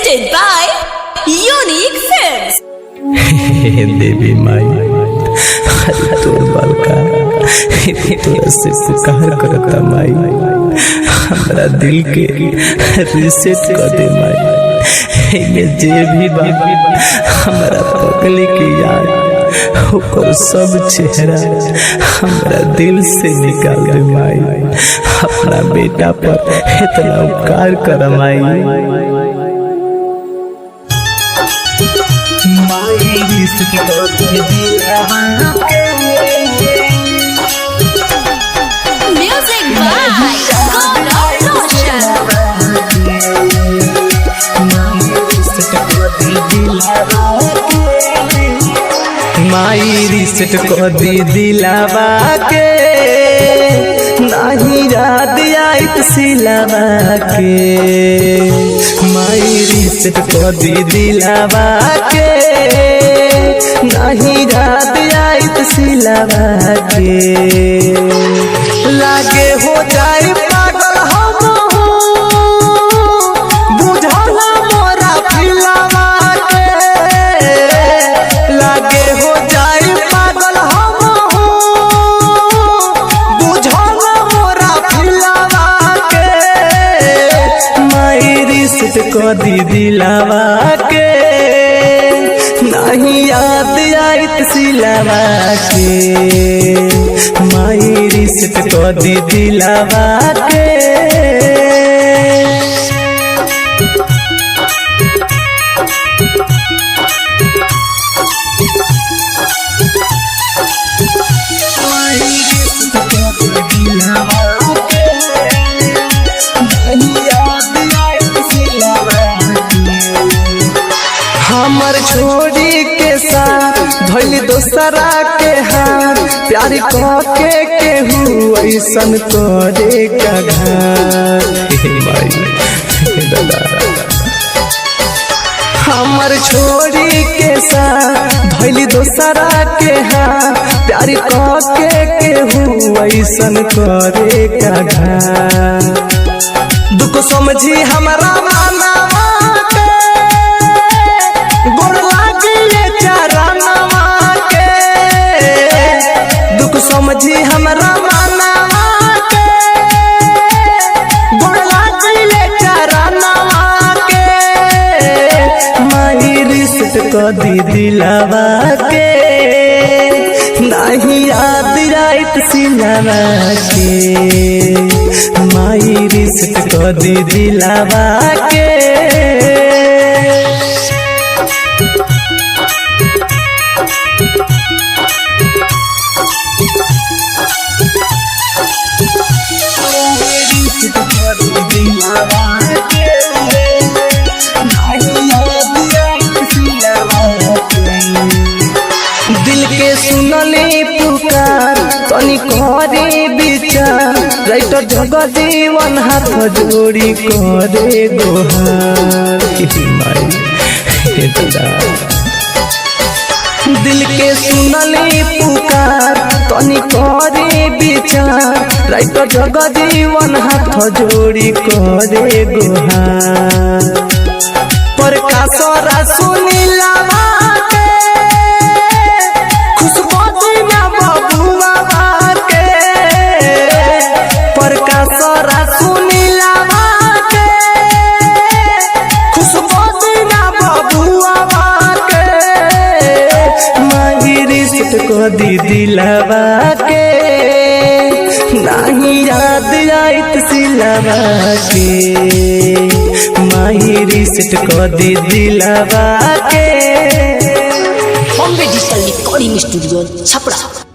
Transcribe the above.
presented by Unique Films। देवी माई तोर बालका तोरा से पुकार करता माई, हमरा दिल के रिसेट कर दे माई। में जे भी बाबा हमरा पगली की याद होकर सब चेहरा हमरा दिल से निकाल दे माई। अपना बेटा पर इतना उपकार कर माई। Music by Gaurav Roshan। Mai reset कर दी दिलावा के, नहीं याद आई सिलावा के। माई रिसेट कर दी दिलावा के, नहीं याद आई सिलावा के। लागे हो जाए पागल हम बुझला मोरा फिलावा के। लागे हो जाए पागल हम बुझला मोरा फिलावा के। माई रिसेट कर दी दिलावा के, नहीं याद आई सिलावा के। माई रिसेट कर दी दिलावा के। हमर छोड़ी के साथ धोली दोसरा के हाथ, प्यार के केहू ऐसन करे का हमर छोड़ी के साथ धोली दोसरा के हाथ, प्यार के केहू ऐसन करे का। दुख समझी हमारा माना समझी हमरा माना के, गोला दिले चरना के। माई रिसेट कर दी दिलावा के, नहीं याद आई सिलावा के। माई रिसेट कर दी दिलावा के। दिल के सुनले पुकार तनी करे विचार, राइटर जगदीवन हाथ जोड़ी करे गोहार। दिल के सुनले पुकार तनी करे विचार, राइटर जगदीवन हाथ जोड़ी करे गोहार। प्रकाश रा सुनीला को दी दिलावा के, नहीं याद आई सिलावा के। माई रिसेट को दी दिलावा के। Bombay digital recording studio Chhapra.